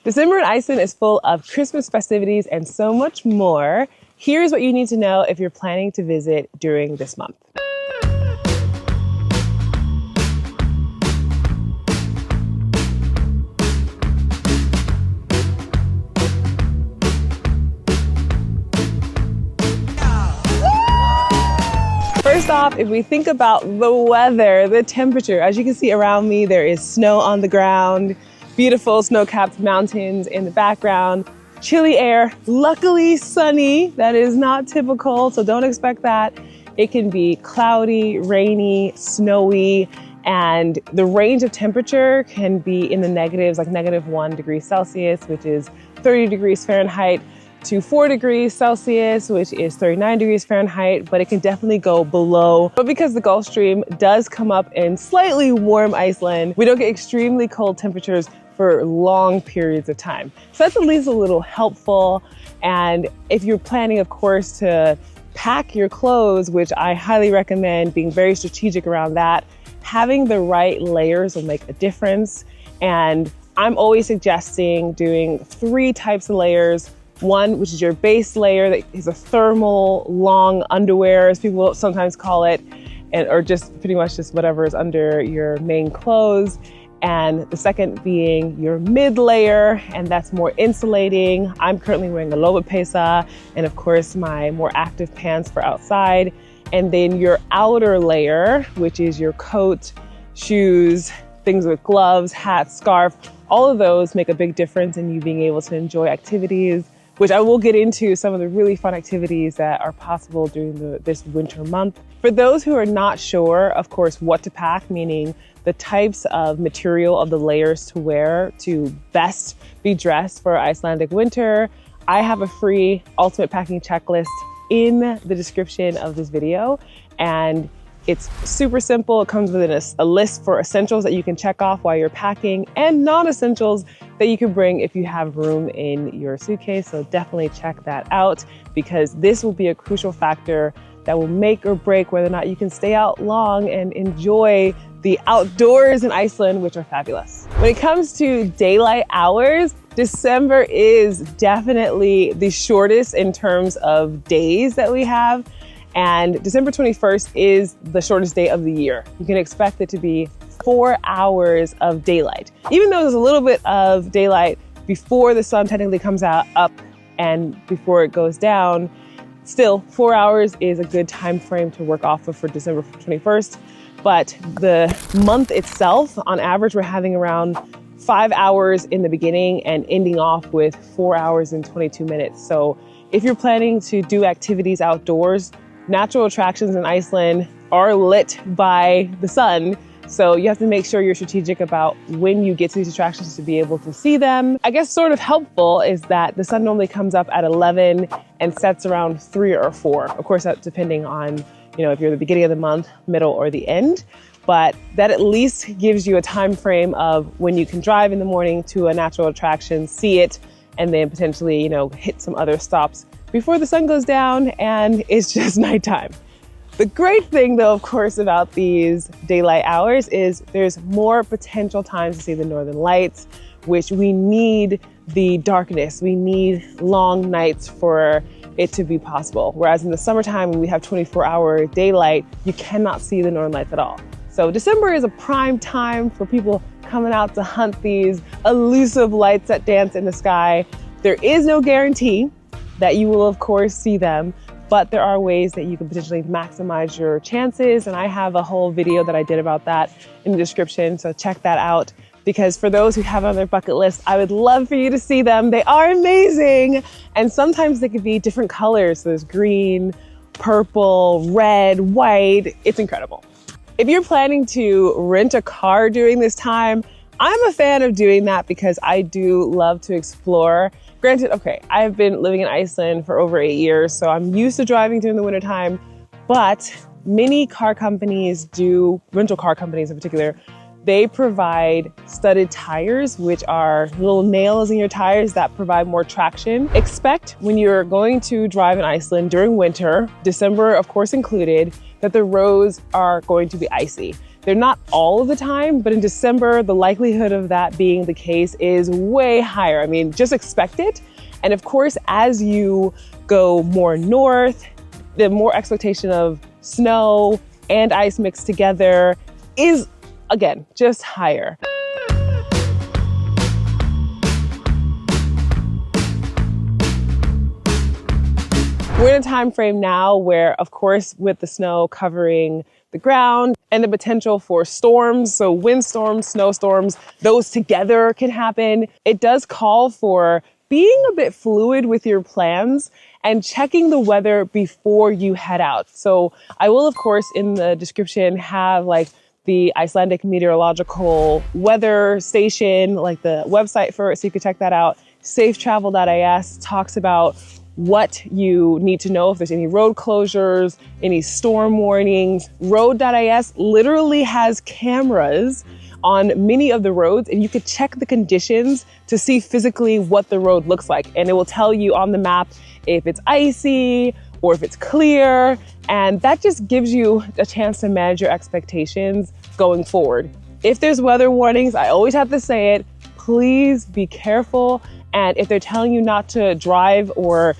December in Iceland is full of Christmas festivities and so much more. Here's what you need to know if you're planning to visit during this month. First off, if we think about the weather, the temperature, as you can see around me, there is snow on the ground, beautiful snow-capped mountains in the background, chilly air, luckily sunny. That is not typical, so don't expect that. It can be cloudy, rainy, snowy, and the range of temperature can be in the negatives, like -1 degree Celsius, which is 30 degrees Fahrenheit, to 4 degrees Celsius, which is 39 degrees Fahrenheit, but it can definitely go below. But because the Gulf Stream does come up in slightly warm Iceland, we don't get extremely cold temperatures for long periods of time. So that's at least a little helpful. And if you're planning, of course, to pack your clothes, which I highly recommend being very strategic around that, having the right layers will make a difference. And I'm always suggesting doing 3 types of layers. One, which is your base layer that is a thermal long underwear, as people sometimes call it, or just pretty much just whatever is under your main clothes. And the second being your mid layer, and that's more insulating. I'm currently wearing a lobapesa and of course my more active pants for outside. And then your outer layer, which is your coat, shoes, things with gloves, hats, scarf, all of those make a big difference in you being able to enjoy activities, which I will get into some of the really fun activities that are possible during this winter month. For those who are not sure, of course, what to pack, meaning the types of material of the layers to wear to best be dressed for Icelandic winter, I have a free ultimate packing checklist in the description of this video. And it's super simple. It comes with a list for essentials that you can check off while you're packing and non-essentials that you can bring if you have room in your suitcase. So definitely check that out, because this will be a crucial factor that will make or break whether or not you can stay out long and enjoy the outdoors in Iceland, which are fabulous. When it comes to daylight hours, December is definitely the shortest in terms of days that we have. And December 21st is the shortest day of the year. You can expect it to be 4 hours of daylight. Even though there's a little bit of daylight before the sun technically comes out up and before it goes down, still 4 hours is a good time frame to work off of for December 21st. But the month itself, on average, we're having around 5 hours in the beginning and ending off with 4 hours and 22 minutes. So if you're planning to do activities outdoors, natural attractions in Iceland are lit by the sun. So you have to make sure you're strategic about when you get to these attractions to be able to see them. I guess sort of helpful is that the sun normally comes up at 11 and sets around 3 or 4. Of course, that's depending on, if you're the beginning of the month, middle, or the end. But that at least gives you a time frame of when you can drive in the morning to a natural attraction, see it, and then potentially, hit some other stops before the sun goes down and it's just nighttime. The great thing, though, of course, about these daylight hours is there's more potential times to see the northern lights, which we need the darkness. We need long nights for it to be possible. Whereas in the summertime, when we have 24-hour daylight, you cannot see the northern lights at all. So December is a prime time for people coming out to hunt these elusive lights that dance in the sky. There is no guarantee that you will, of course, see them, but there are ways that you can potentially maximize your chances. And I have a whole video that I did about that in the description, so check that out. Because for those who have on their bucket list, I would love for you to see them. They are amazing. And sometimes they could be different colors. So there's green, purple, red, white. It's incredible. If you're planning to rent a car during this time, I'm a fan of doing that because I do love to explore. Granted, okay, I've been living in Iceland for over 8 years, so I'm used to driving during the wintertime, but many car companies do, rental car companies in particular, they provide studded tires, which are little nails in your tires that provide more traction. Expect when you're going to drive in Iceland during winter, December of course included, that the roads are going to be icy. They're not all of the time, but in December, the likelihood of that being the case is way higher. I mean, just expect it. And of course, as you go more north, the more expectation of snow and ice mixed together is, again, just higher. We're in a time frame now where, of course, with the snow covering the ground and the potential for storms, so windstorms, snowstorms, those together can happen. It does call for being a bit fluid with your plans and checking the weather before you head out. So I will, of course, in the description have like the Icelandic meteorological weather station, like the website for it, so you can check that out. Safetravel.is talks about what you need to know if there's any road closures, any storm warnings. Road.is literally has cameras on many of the roads, and you could check the conditions to see physically what the road looks like. And it will tell you on the map if it's icy or if it's clear. And that just gives you a chance to manage your expectations going forward. If there's weather warnings, I always have to say it, please be careful. And if they're telling you not to drive or,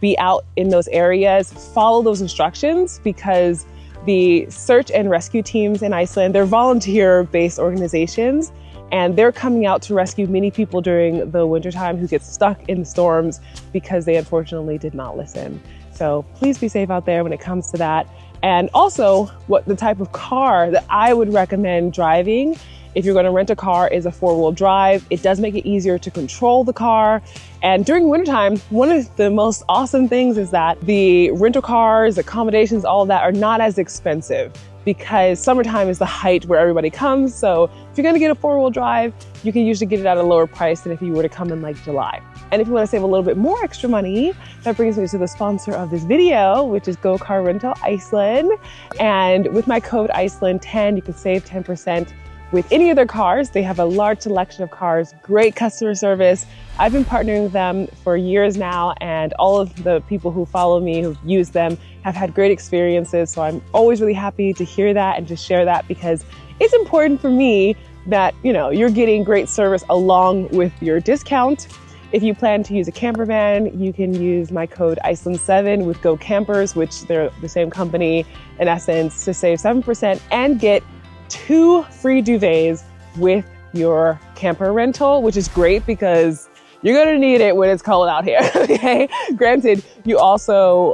be out in those areas, follow those instructions, because the search and rescue teams in Iceland, they're volunteer-based organizations, and they're coming out to rescue many people during the wintertime who get stuck in the storms because they unfortunately did not listen. So please be safe out there when it comes to that. And also, what the type of car that I would recommend driving if you're going to rent a car is a 4-wheel drive. It does make it easier to control the car. And during wintertime, one of the most awesome things is that the rental cars, accommodations, all of that are not as expensive, because summertime is the height where everybody comes. So if you're going to get a 4-wheel drive, you can usually get it at a lower price than if you were to come in like July. And if you want to save a little bit more extra money, that brings me to the sponsor of this video, which is Go Car Rental Iceland. And with my code Iceland10, you can save 10% with any of their cars. They have a large selection of cars, great customer service. I've been partnering with them for years now, and all of the people who follow me, who've used them, have had great experiences. So I'm always really happy to hear that and to share that, because it's important for me that, you're getting great service along with your discount. If you plan to use a camper van, you can use my code Iceland7 with Go Campers, which they're the same company in essence, to save 7% and get 2 free duvets with your camper rental, which is great because you're going to need it when it's cold out here. Okay. Granted, you also,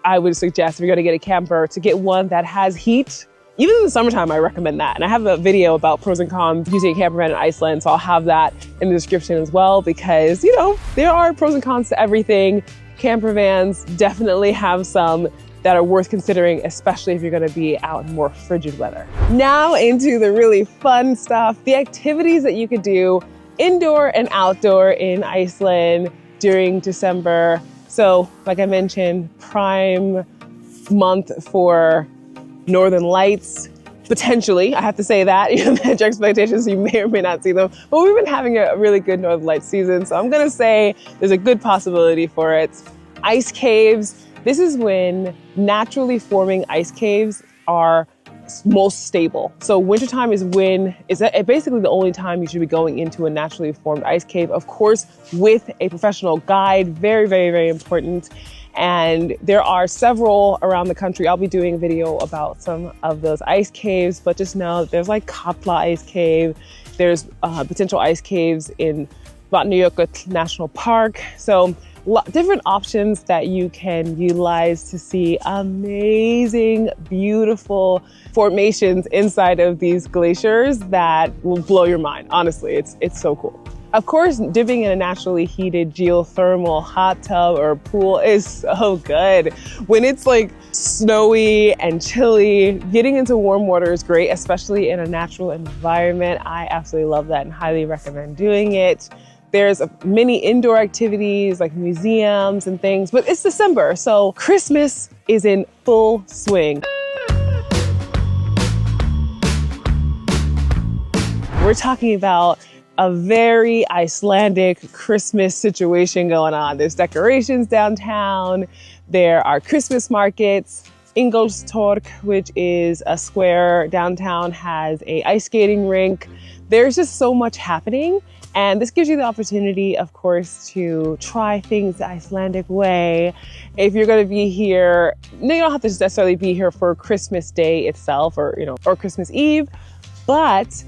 I would suggest if you're going to get a camper, to get one that has heat. Even in the summertime, I recommend that. And I have a video about pros and cons using a camper van in Iceland, so I'll have that in the description as well, because, there are pros and cons to everything. Camper vans definitely have some that are worth considering, especially if you're going to be out in more frigid weather. Now into the really fun stuff, the activities that you could do indoor and outdoor in Iceland during December. So like I mentioned, prime month for Northern Lights, potentially. I have to say that. Manage your expectations, you may or may not see them. But we've been having a really good Northern Lights season, so I'm going to say there's a good possibility for it. Ice caves. This is when naturally forming ice caves are most stable. So wintertime is basically the only time you should be going into a naturally formed ice cave, of course, with a professional guide. Very, very, very important. And there are several around the country. I'll be doing a video about some of those ice caves, but just know that there's like Katla Ice Cave. There's potential ice caves in Vatnajökull National Park. So different options that you can utilize to see amazing, beautiful formations inside of these glaciers that will blow your mind. Honestly, it's so cool. Of course, dipping in a naturally heated geothermal hot tub or pool is so good. When it's like snowy and chilly, getting into warm water is great, especially in a natural environment. I absolutely love that and highly recommend doing it. There's many indoor activities like museums and things, but it's December, so Christmas is in full swing. We're talking about a very Icelandic Christmas situation going on. There's decorations downtown, there are Christmas markets, Ingolstorg, which is a square downtown, has a ice skating rink. There's just so much happening. And this gives you the opportunity, of course, to try things the Icelandic way. If you're going to be here, you don't have to necessarily be here for Christmas Day itself or Christmas Eve, but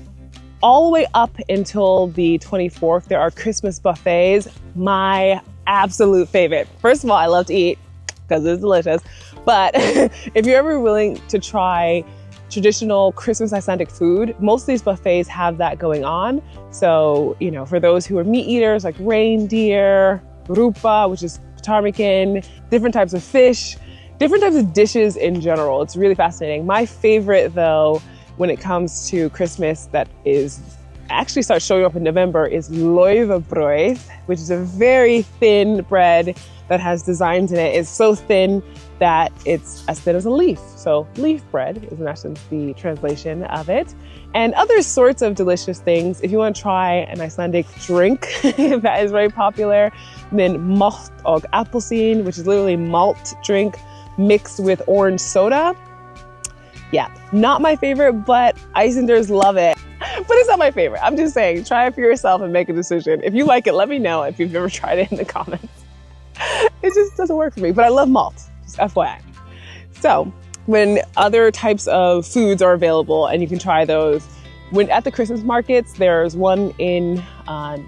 all the way up until the 24th, there are Christmas buffets. My absolute favorite. First of all, I love to eat because it's delicious. But if you're ever willing to try traditional Christmas Icelandic food, most of these buffets have that going on. So, for those who are meat eaters, like reindeer, rupa, which is ptarmigan, different types of fish, different types of dishes in general. It's really fascinating. My favorite, though, when it comes to Christmas that actually starts showing up in November is laufabrauð, which is a very thin bread that has designs in it. It's so thin that it's as thin as a leaf. So leaf bread is in essence the translation of it. And other sorts of delicious things. If you want to try an Icelandic drink that is very popular, then malt og appelsín, which is literally malt drink mixed with orange soda. Yeah, not my favorite, but Icelanders love it. But it's not my favorite. I'm just saying, try it for yourself and make a decision. If you like it, let me know if you've ever tried it in the comments. It just doesn't work for me, but I love malt, just FYI. So when other types of foods are available and you can try those, when at the Christmas markets, there's one in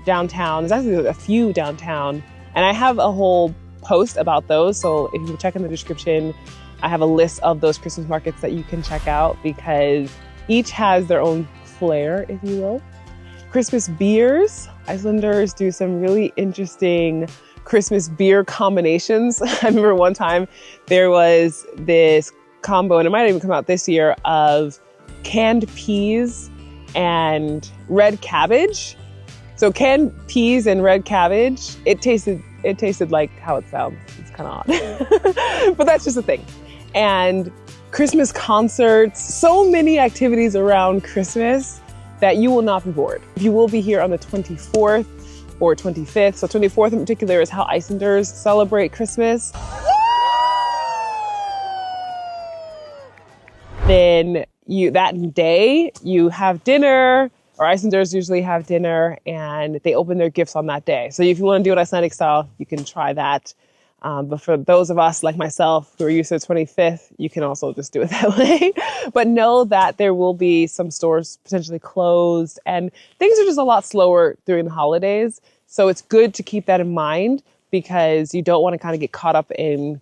downtown. There's actually a few downtown, and I have a whole post about those. So if you check in the description, I have a list of those Christmas markets that you can check out because each has their own flair, if you will. Christmas beers. Icelanders do some really interesting Christmas beer combinations. I remember one time there was this combo, and it might even come out this year, of canned peas and red cabbage. So canned peas and red cabbage, it tasted like how it sounds. It's kind of odd, but that's just a thing. And Christmas concerts, so many activities around Christmas that you will not be bored. You will be here on the 24th or 25th. So 24th in particular is how Icelanders celebrate Christmas. Then that day you have dinner, or Icelanders usually have dinner, and they open their gifts on that day. So if you want to do it Icelandic style, you can try that. But for those of us like myself who are used to the 25th, you can also just do it that way. But know that there will be some stores potentially closed, and things are just a lot slower during the holidays. So it's good to keep that in mind because you don't want to kind of get caught up in,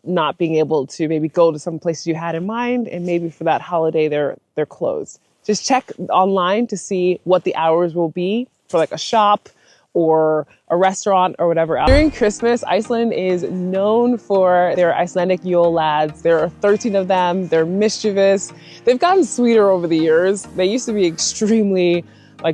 not being able to maybe go to some places you had in mind, and maybe for that holiday they're closed. Just check online to see what the hours will be for like a shop or a restaurant or whatever else. During Christmas, Iceland is known for their Icelandic Yule Lads. There are 13 of them. They're mischievous. They've gotten sweeter over the years. They used to be extremely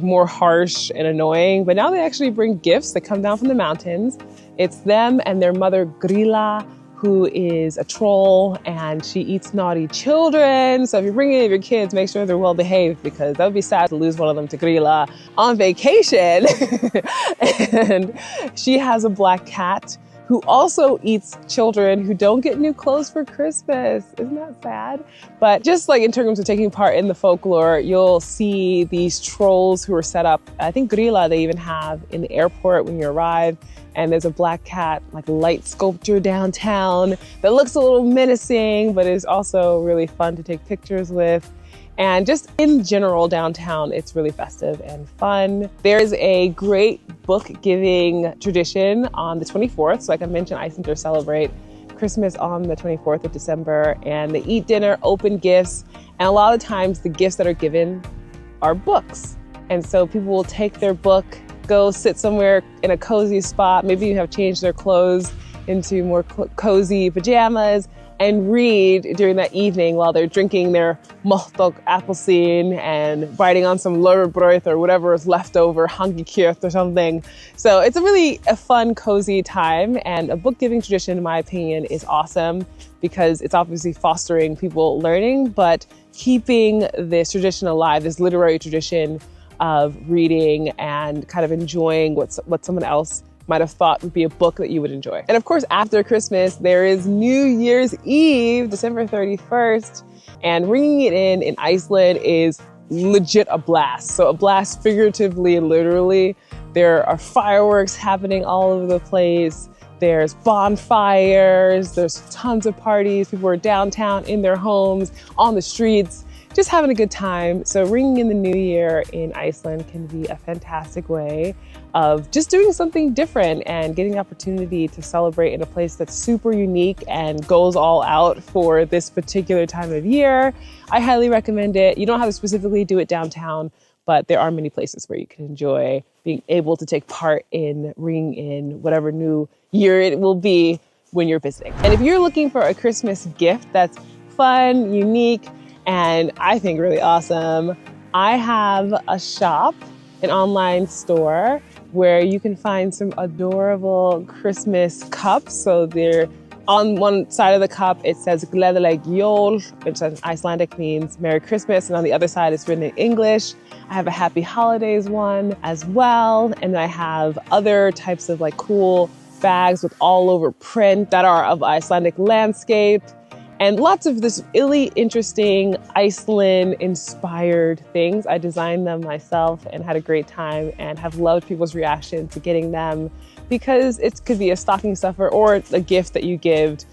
more harsh and annoying, but now they actually bring gifts that come down from the mountains. It's them and their mother Grilla, who is a troll, and she eats naughty children. So if you're bringing any of your kids, make sure they're well behaved, because that would be sad to lose one of them to Grilla on vacation. And she has a black cat who also eats children who don't get new clothes for Christmas. Isn't that sad? But just in terms of taking part in the folklore, you'll see these trolls who are set up. I think Grilla they even have in the airport when you arrive. And there's a black cat, light sculpture downtown that looks a little menacing, but is also really fun to take pictures with. And just in general, downtown, it's really festive and fun. There's a great book giving tradition on the 24th. So like I mentioned, Icelanders celebrate Christmas on the 24th of December, and they eat dinner, open gifts. And a lot of times the gifts that are given are books. And so people will take their book, go sit somewhere in a cozy spot. Maybe you have changed their clothes into more cozy pajamas and read during that evening while they're drinking their malt og appelsín and biting on some laufabrauð or whatever is left over, hangikjöt or something. So it's a fun, cozy time, and a book giving tradition, in my opinion, is awesome because it's obviously fostering people learning, but keeping this tradition alive, this literary tradition of reading and kind of enjoying what someone else might have thought would be a book that you would enjoy. And of course, after Christmas, there is New Year's Eve, December 31st, and ringing it in Iceland is legit a blast. So a blast figuratively and literally. There are fireworks happening all over the place. There's bonfires, there's tons of parties. People are downtown, in their homes, on the streets, just having a good time. So ringing in the new year in Iceland can be a fantastic way of just doing something different and getting the opportunity to celebrate in a place that's super unique and goes all out for this particular time of year. I highly recommend it. You don't have to specifically do it downtown, but there are many places where you can enjoy being able to take part in ringing in whatever new year it will be when you're visiting. And if you're looking for a Christmas gift that's fun, unique, and I think really awesome, I have a shop, an online store, where you can find some adorable Christmas cups. So they're on one side of the cup, it says Icelandic Yule, which in Icelandic means Merry Christmas. And on the other side, it's written in English. I have a Happy Holidays one as well. And I have other types of like cool bags with all over print that are of Icelandic landscape. And lots of this really interesting Iceland-inspired things. I designed them myself and had a great time and have loved people's reaction to getting them because it could be a stocking stuffer or a gift that you give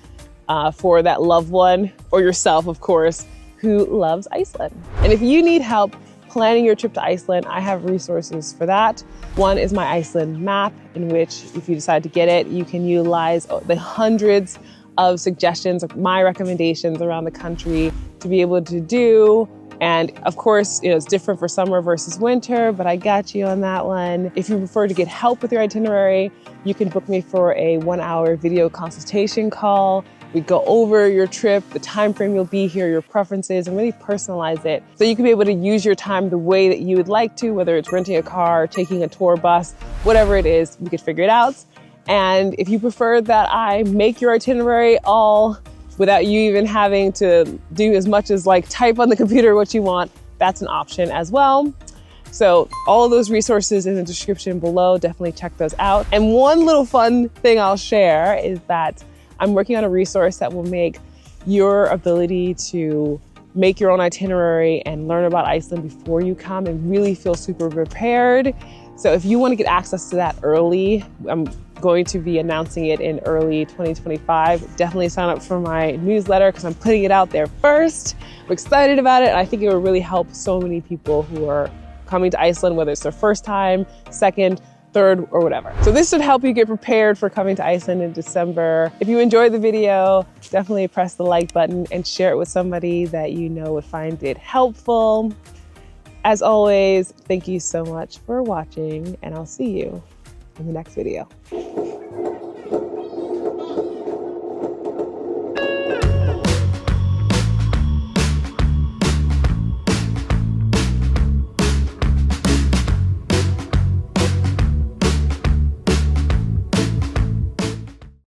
for that loved one or yourself, of course, who loves Iceland. And if you need help planning your trip to Iceland, I have resources for that. One is my Iceland map, in which if you decide to get it, you can utilize the hundreds of suggestions, of my recommendations around the country to be able to do. And of course, it's different for summer versus winter, but I got you on that one. If you prefer to get help with your itinerary, you can book me for a 1-hour video consultation call. We go over your trip, the time frame you'll be here, your preferences, and really personalize it so you can be able to use your time the way that you would like to, whether it's renting a car, taking a tour bus, whatever it is, we could figure it out. And if you prefer that I make your itinerary all without you even having to do as much as like type on the computer what you want, that's an option as well. So all of those resources in the description below, definitely check those out. And one little fun thing I'll share is that I'm working on a resource that will make your ability to make your own itinerary and learn about Iceland before you come and really feel super prepared. So if you want to get access to that early, I'm going to be announcing it in early 2025. Definitely sign up for my newsletter because I'm putting it out there first. I'm excited about it, and I think it will really help so many people who are coming to Iceland, whether it's their first time, second, third, or whatever. So this should help you get prepared for coming to Iceland in December. If you enjoyed the video, definitely press the like button and share it with somebody that you know would find it helpful. As always, thank you so much for watching, and I'll see you in the next video.